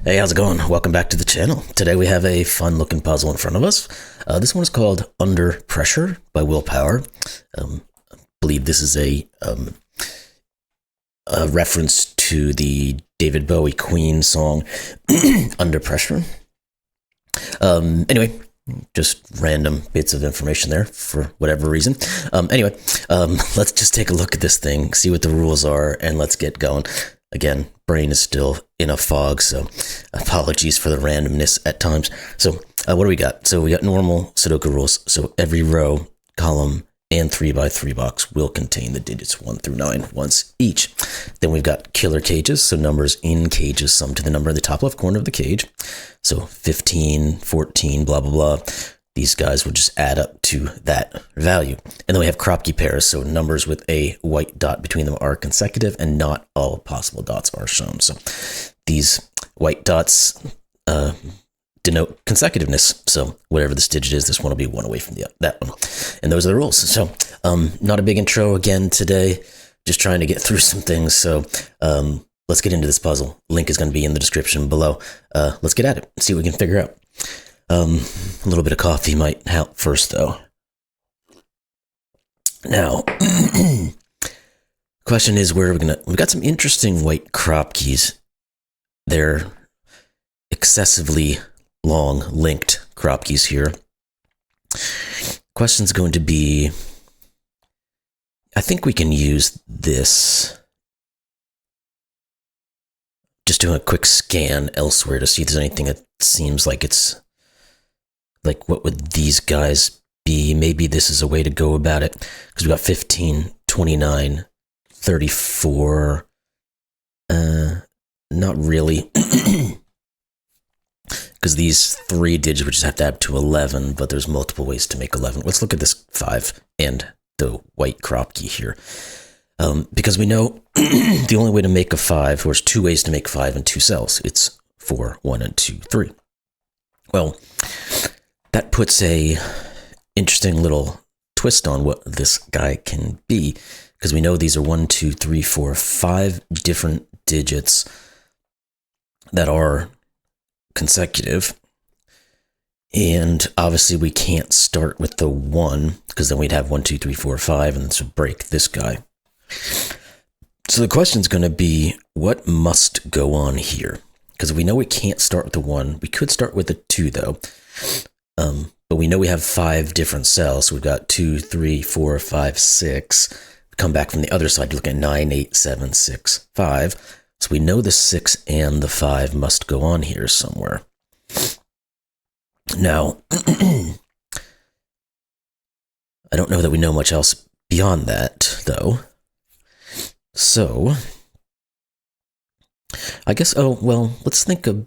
Hey, how's it going? Welcome back to the channel. Today we have a fun looking puzzle in front of us. This one is called Under Pressure by Willpower. I believe this is a reference to the David Bowie Queen song Under Pressure. Anyway, just random bits of information there for whatever reason. Let's just take a look at this thing, see what the rules are, and let's get going. Again, brain is still in a fog, so apologies for the randomness at times. So what do we got? So we got normal Sudoku rules. So every row, column, and 3x3 box will contain the digits 1 through 9 once each. Then we've got killer cages, so numbers in cages sum to the number in the top left corner of the cage. So 15, 14, blah, blah, blah. These guys will just add up to that value. And then we have Kropki Pairs, so numbers with a white dot between them are consecutive and not all possible dots are shown. So these white dots denote consecutiveness. So whatever this digit is, this one will be one away from that one. And those are the rules. So not a big intro again today, just trying to get through some things. So let's get into this puzzle. Link is going to be in the description below. Let's get at it and see what we can figure out. A little bit of coffee might help first, though. Now, question is, where are we gonna? We've got some interesting white Kropkis. They're excessively long linked Kropkis here. Question's going to be, I think we can use this. Just doing a quick scan elsewhere to see if there's anything that seems like it's like, what would these guys be? Maybe this is a way to go about it, because we've got 15, 29, 34. Not really, because these three digits would just have to add to 11, but there's multiple ways to make 11. Let's look at this 5 and the white Kropki here. Because we know the only way to make a 5, there's two ways to make 5 in two cells. It's 4, 1, and 2, 3. Well, that puts a interesting little twist on what this guy can be, because we know these are 1, 2, 3, 4, 5 different digits that are consecutive. And obviously we can't start with the 1, because then we'd have 1, 2, 3, 4, 5, and this would break this guy. So the question is going to be, what must go on here? Because we know we can't start with the 1. We could start with the 2, though. But we know we have 5 different cells. So we've got 2, 3, 4, 5, 6. Come back from the other side, you look at 9, 8, 7, 6, 5. So we know the 6 and the 5 must go on here somewhere. Now, I don't know that we know much else beyond that, though. So, I guess, let's think of,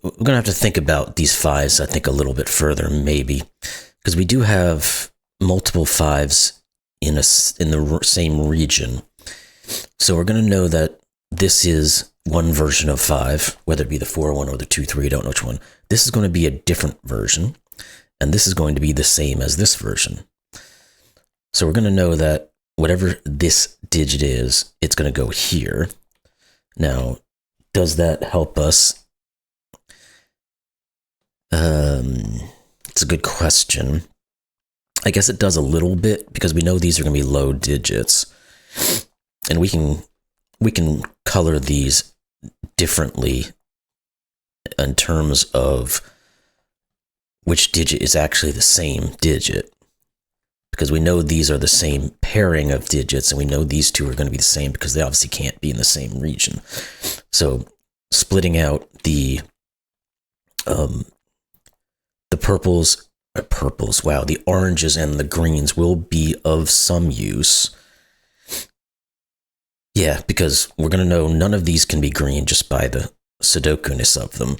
we're going to have to think about these 5s, I think, a little bit further, maybe, because we do have multiple 5s in the same region. So we're going to know that this is one version of 5, whether it be the 4, 1 or the 2, 3, I don't know which one. This is going to be a different version, and this is going to be the same as this version. So we're going to know that whatever this digit is, it's going to go here. Now, does that help us? It's a good question. I guess it does a little bit, because we know these are going to be low digits, and we can color these differently in terms of which digit is actually the same digit, because we know these are the same pairing of digits, and we know these two are going to be the same because they obviously can't be in the same region. So splitting out the the oranges and the greens will be of some use. Yeah, because we're going to know none of these can be green just by the Sudoku-ness of them.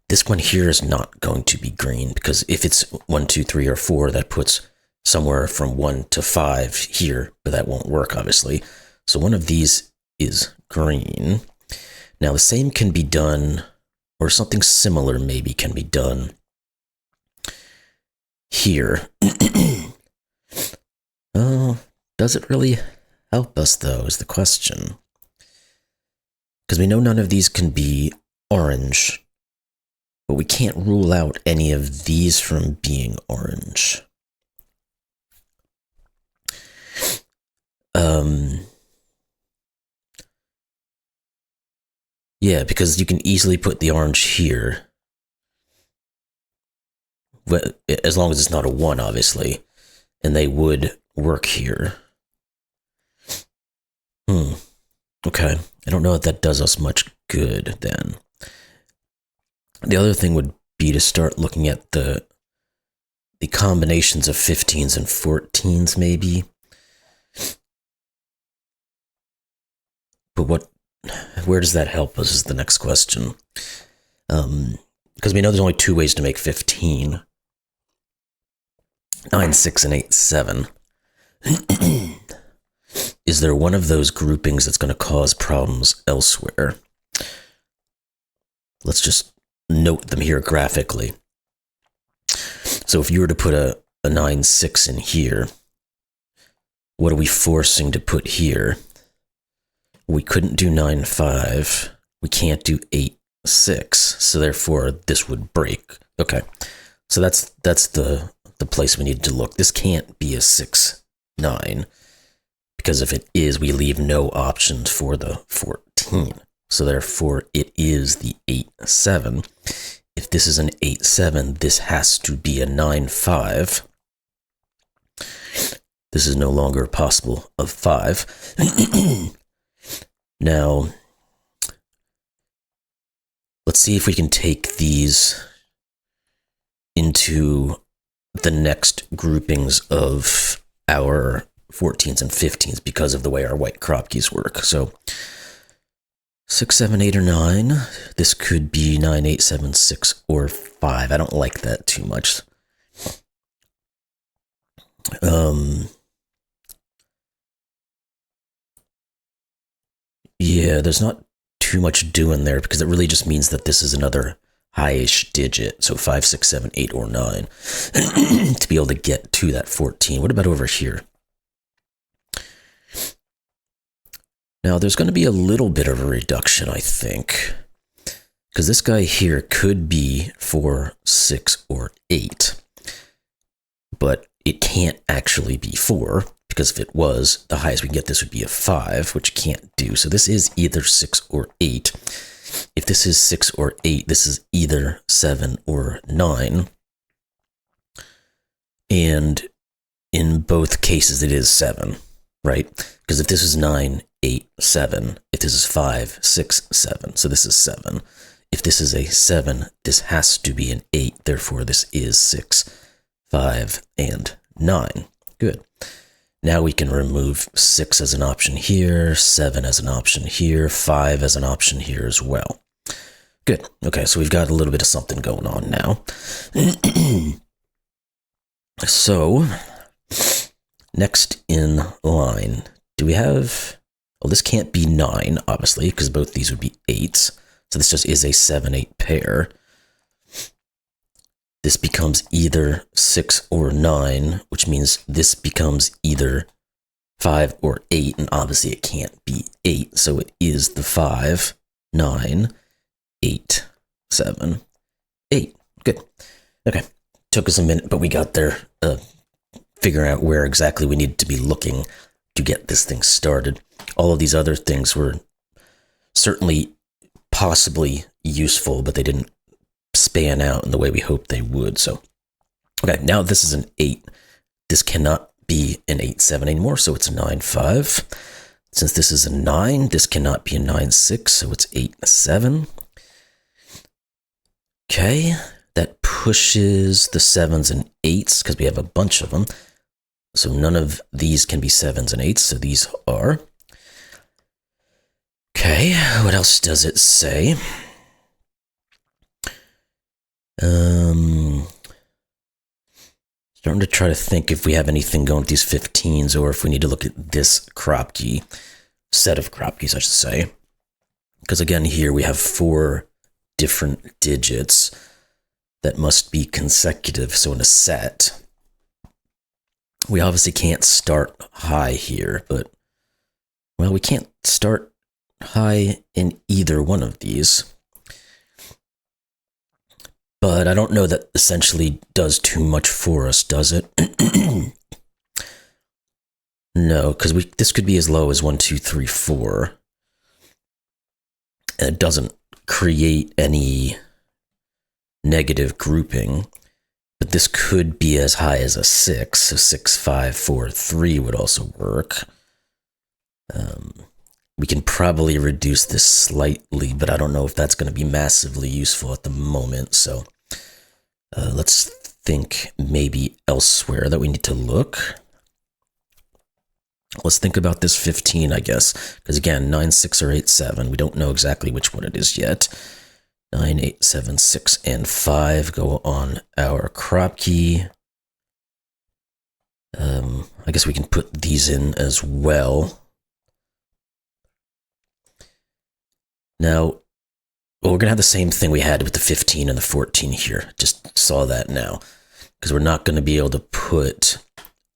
This one here is not going to be green, because if it's 1, 2, 3, or 4, that puts somewhere from 1 to 5 here, but that won't work, obviously. So one of these is green. Now, the same can be done, or something similar maybe can be done here. Does it really help us, though, is the question. because we know none of these can be orange, but we can't rule out any of these from being orange. Yeah, because you can easily put the orange here. As long as it's not a 1, obviously. And they would work here. Okay. I don't know if that does us much good, then. The other thing would be to start looking at the combinations of 15s and 14s, maybe. But where does that help us is the next question. Because we know there's only 2 ways to make 15. 9, 6, and 8, 7. Is there one of those groupings that's going to cause problems elsewhere? Let's just note them here graphically. So if you were to put a 9, 6 in here, what are we forcing to put here? We couldn't do 9, 5. We can't do 8, 6. So therefore, this would break. Okay. So that's the place we need to look. This can't be a 6, 9. Because if it is, we leave no options for the 14. So therefore, it is the 8, 7. If this is an 8, 7, this has to be a 9, 5. This is no longer possible of 5. Now, let's see if we can take these into the next groupings of our 14s and 15s because of the way our white Kropkis work. So 6, 7, 8, or 9. This could be 9, 8, 7, 6, or 5. I don't like that too much. Yeah, there's not too much doing there because it really just means that this is another high-ish digit. So 5, 6, 7, 8, or 9 to be able to get to that 14. What about over here? Now, there's going to be a little bit of a reduction, I think, because this guy here could be 4, 6, or 8, but it can't actually be 4, because if it was, the highest we can get this would be a 5, which can't do. So this is either 6 or 8. If this is 6 or 8, this is either 7 or 9. And in both cases, it is 7, right? Because if this is 9, 8, 7, if this is 5, 6, 7, so this is 7. If this is a 7, this has to be an 8, therefore this is 6, 5, and 9. Good. Now we can remove 6 as an option here, 7 as an option here, 5 as an option here as well. Good. Okay, so we've got a little bit of something going on now. So, next in line, do we have... Well, this can't be 9, obviously, because both these would be 8s. So this just is a 7, 8 pair. This becomes either 6 or 9, which means this becomes either 5 or 8, and obviously it can't be 8, so it is the 5, 9, 8, 7, 8. Good. Okay. Took us a minute, but we got there, figuring out where exactly we needed to be looking to get this thing started. All of these other things were certainly possibly useful, but they didn't span out in the way we hoped they would. So, okay, now this is an 8. This cannot be an 8, 7 anymore, so it's a 9, 5. Since this is a 9, this cannot be a 9, 6, so it's 8, 7. Okay, that pushes the 7s and 8s because we have a bunch of them. So none of these can be 7s and 8s, so these are. Okay, what else does it say? Starting to try to think if we have anything going with these 15s or if we need to look at this Kropki, set of Kropkis, I should say. Because again, here we have 4 different digits that must be consecutive. So in a set, we obviously can't start high here, but, well, we can't start high in either one of these. But I don't know that essentially does too much for us, does it? No, because this could be as low as 1, 2, 3, 4. And it doesn't create any negative grouping. But this could be as high as a 6. So 6, 5, 4, 3 would also work. We can probably reduce this slightly, but I don't know if that's going to be massively useful at the moment. So let's think maybe elsewhere that we need to look. Let's think about this 15, I guess. Because again, 9, 6, or 8, 7. We don't know exactly which one it is yet. 9, 8, 7, 6, and 5 go on our Kropki. I guess we can put these in as well. Now, we're going to have the same thing we had with the 15 and the 14 here. Just saw that now. Because we're not going to be able to put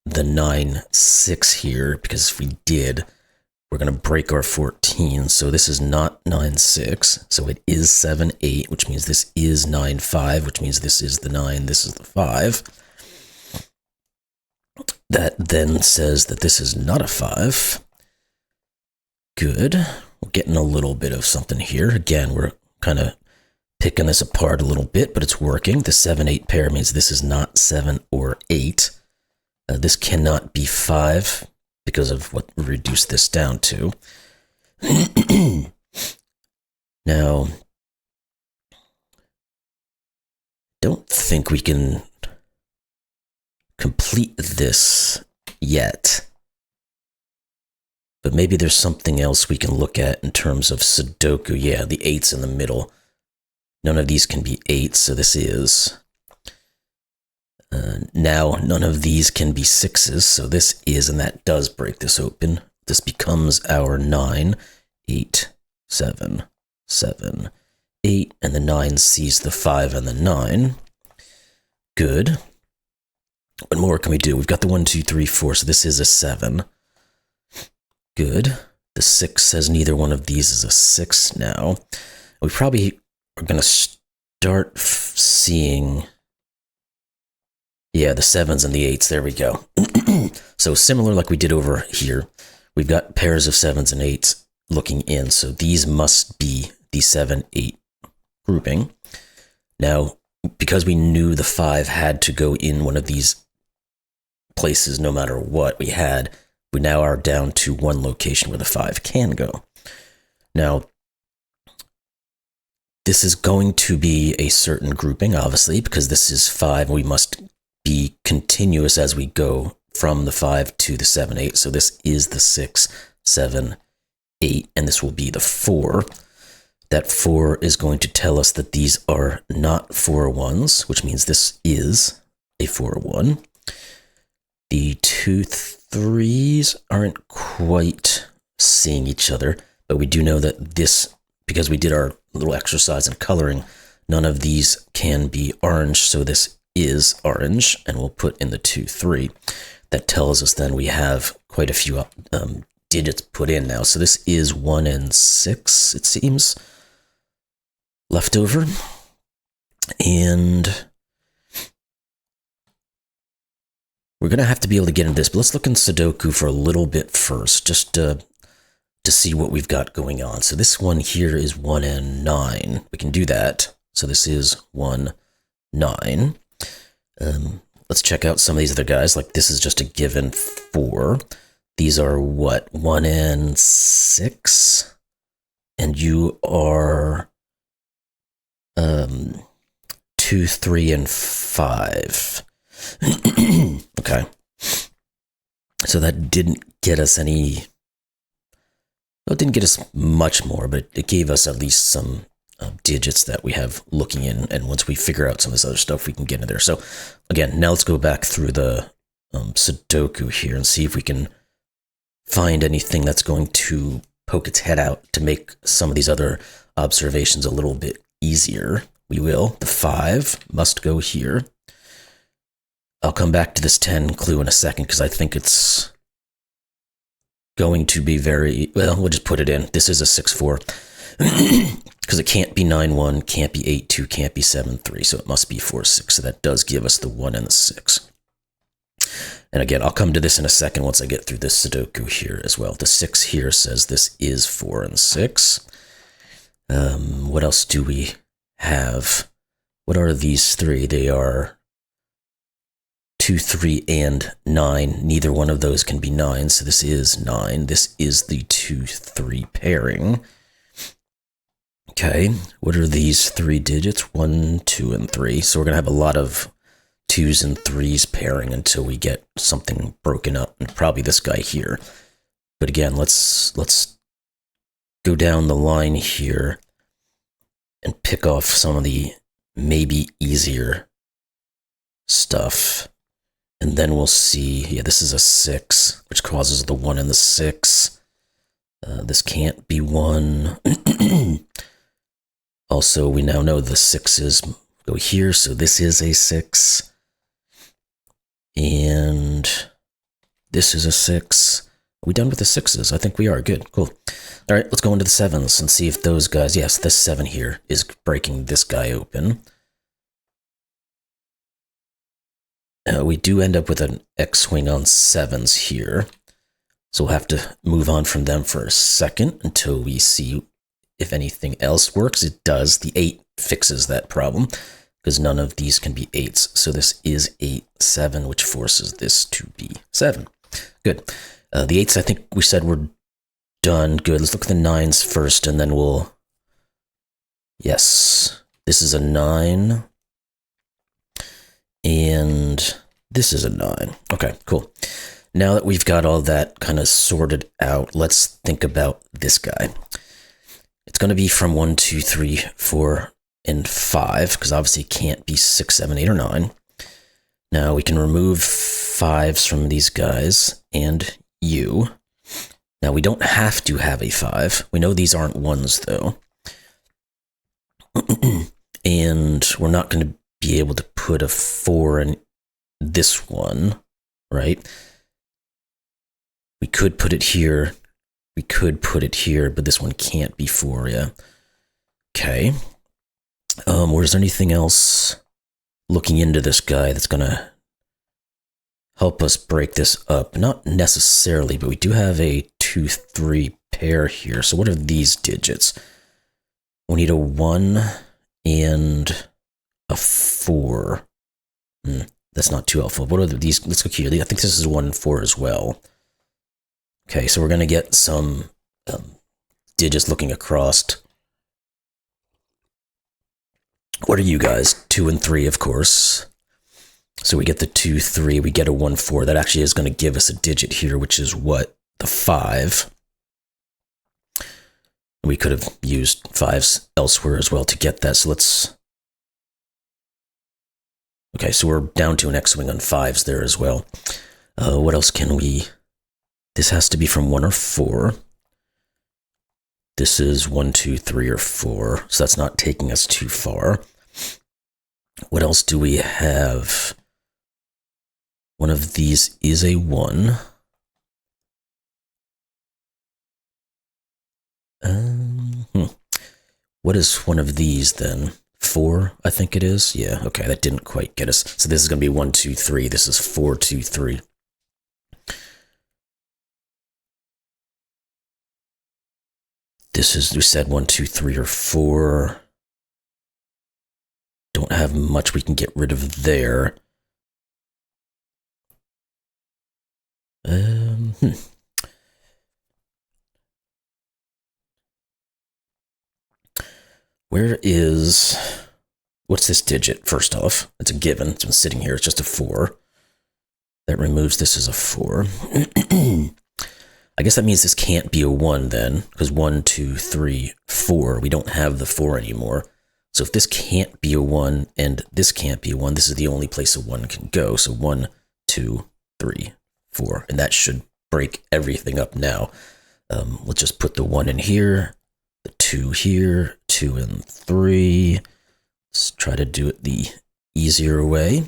the 9, 6 here, because if we did, we're going to break our 14. So this is not 9, 6. So it is 7, 8, which means this is 9, 5, which means this is the 9, this is the 5. That then says that this is not a 5. Good. We're getting a little bit of something here. Again, we're kind of picking this apart a little bit, but it's working. The 7, 8 pair means this is not 7 or 8. This cannot be 5 because of what we reduced this down to. Now, don't think we can complete this yet. But maybe there's something else we can look at in terms of Sudoku. Yeah, the 8's in the middle. None of these can be 8, so this is. Now, none of these can be 6s, so this is, and that does break this open. This becomes our 9, 8, 7, 7, 8, and the 9 sees the 5 and the 9. Good. What more can we do? We've got the 1, 2, 3, 4, so this is a 7. Good. The 6 says neither one of these is a 6 now. We probably are going to start seeing... Yeah, the 7s and the 8s, there we go. So similar like we did over here, we've got pairs of 7s and 8s looking in, so these must be the 7, 8 grouping. Now, because we knew the 5 had to go in one of these places no matter what we now are down to one location where the 5 can go. Now, this is going to be a certain grouping, obviously, because this is 5, we must be continuous as we go from the 5 to the 7, 8. So this is the 6, 7, 8, and this will be the 4. That 4 is going to tell us that these are not 4 1s, which means this is a 4 1. The 2 3s aren't quite seeing each other, but we do know that this, because we did our little exercise in coloring, none of these can be orange, so this is orange, and we'll put in the 2, 3. That tells us then we have quite a few digits put in now. So this is 1 and 6, it seems, left over. And we're going to have to be able to get into this, but let's look in Sudoku for a little bit first, just to see what we've got going on. So this one here is 1 and 9. We can do that. So this is 1, 9. Let's check out some of these other guys. Like this is just a given 4. These are what? 1 and 6. And you are 2, 3, and 5. Okay. So that didn't get us any... Well, it didn't get us much more, but it gave us at least some digits that we have looking in, and once we figure out some of this other stuff, we can get in there. So again, now let's go back through the Sudoku here and see if we can find anything that's going to poke its head out to make some of these other observations a little bit easier. We will. The 5 must go here. I'll come back to this 10 clue in a second because I think it's going to be very, well, we'll just put it in. This is a 6-4. Because it can't be 9-1, can't be 8-2, can't be 7-3, so it must be 4-6. So that does give us the 1 and the 6. And again, I'll come to this in a second once I get through this Sudoku here as well. The 6 here says this is 4 and 6. What else do we have? What are these 3? They are 2, 3, and 9. Neither one of those can be 9, so this is 9. This is the 2, 3 pairing. Okay, what are these 3 digits? 1, 2, and 3. So we're going to have a lot of 2s and 3s pairing until we get something broken up, and probably this guy here. But again, let's go down the line here and pick off some of the maybe easier stuff. And then we'll see, yeah, this is a 6, which causes the 1 and the 6. This can't be 1. Also, we now know the 6s go here, so this is a 6. And this is a 6. Are we done with the 6s? I think we are. Good, cool. All right, let's go into the 7s and see if those guys, yes, this 7 here is breaking this guy open. We do end up with an X-swing on 7s here. So we'll have to move on from them for a second until we see if anything else works. It does. The 8 fixes that problem because none of these can be 8s. So this is 8, 7, which forces this to be 7. Good. The 8s, I think we said we're done. Good. Let's look at the 9s first, and then we'll... Yes. This is a 9. And this is a 9. Okay, cool. Now that we've got all that kind of sorted out, let's think about this guy. It's going to be from 1, 2, 3, 4, and 5, because obviously it can't be 6, 7, 8, or 9. Now we can remove 5s from these guys and U. Now we don't have to have a 5. We know these aren't 1s though. And we're not going to be able to put a 4 in this one, right? We could put it here. We could put it here, but this one can't be 4, yeah. Okay. Was there anything else looking into this guy that's going to help us break this up? Not necessarily, but we do have a 2, 3 pair here. So what are these digits? We need a 1 and a 4. That's not too helpful. What are these? Let's look here. I think this is 1 and 4 as well. Okay, so we're going to get some digits looking across. What are you guys? 2 and 3, of course. So we get the 2, 3. We get a 1, 4. That actually is going to give us a digit here, which is what? The 5. We could have used 5s elsewhere as well to get that. So let's... Okay, so we're down to an X-swing on 5s there as well. What else can we... This has to be from 1 or 4. This is 1, 2, 3, or 4, so that's not taking us too far. What else do we have? One of these is a 1. What is one of these then? 4, I think it is. Yeah, okay, that didn't quite get us. So this is going to be 1, 2, 3. This is 4, 2, 3. This is, we said 1, 2, 3, or 4. Don't have much we can get rid of there. Where is, what's this digit, first off? It's a given, it's been sitting here, it's just a 4. That removes this as a 4. I guess that means this can't be a 1 then, because 1, 2, 3, 4, we don't have the 4 anymore. So if this can't be a 1 and this can't be a 1, this is the only place a 1 can go. So 1, 2, 3, 4, and that should break everything up now. Let's just put the 1 in here, the 2 here, 2 and 3. Let's try to do it the easier way.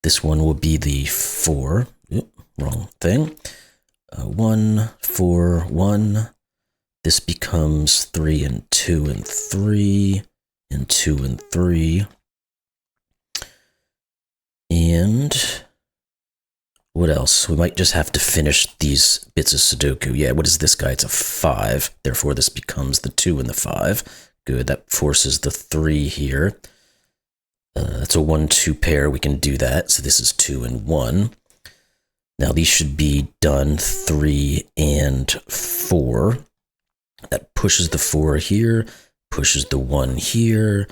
This one will be the 4. Oop, wrong thing. 1, 4, 1. This becomes 3 and 2 and 3 and 2 and 3. And what else? We might just have to finish these bits of Sudoku. Yeah, what is this guy? It's a 5. Therefore, this becomes the 2 and the 5. Good, that forces the 3 here. That's a 1-2 pair. We can do that. So this is 2 and 1. Now these should be done 3 and 4. That pushes the 4 here, pushes the 1 here.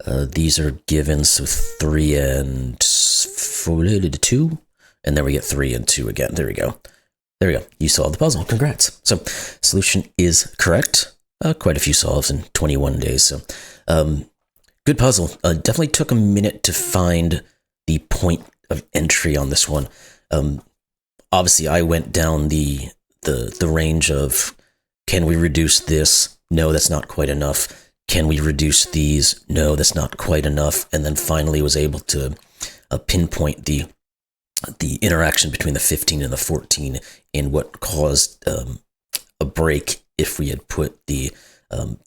These are given, so 3 and 2. And then we get 3 and 2 again. There we go. There we go. You solved the puzzle. Congrats. So solution is correct. Quite a few solves in 21 days. So good puzzle. Definitely took a minute to find the point of entry on this one. Obviously, I went down the range of, can we reduce this? No, that's not quite enough. Can we reduce these? No, that's not quite enough. And then finally was able to pinpoint the interaction between the 15 and the 14 and what caused a break if we had put the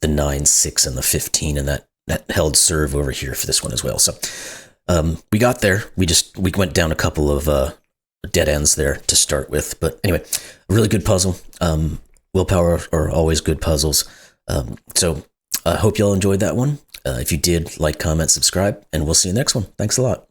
9, 6, and the 15, and that held serve over here for this one as well. So we got there. We went down a couple of dead ends there to start with. But anyway, a really good puzzle. Willpower are always good puzzles. So I hope y'all enjoyed that one. If you did, like, comment, subscribe, and we'll see you next one. Thanks a lot.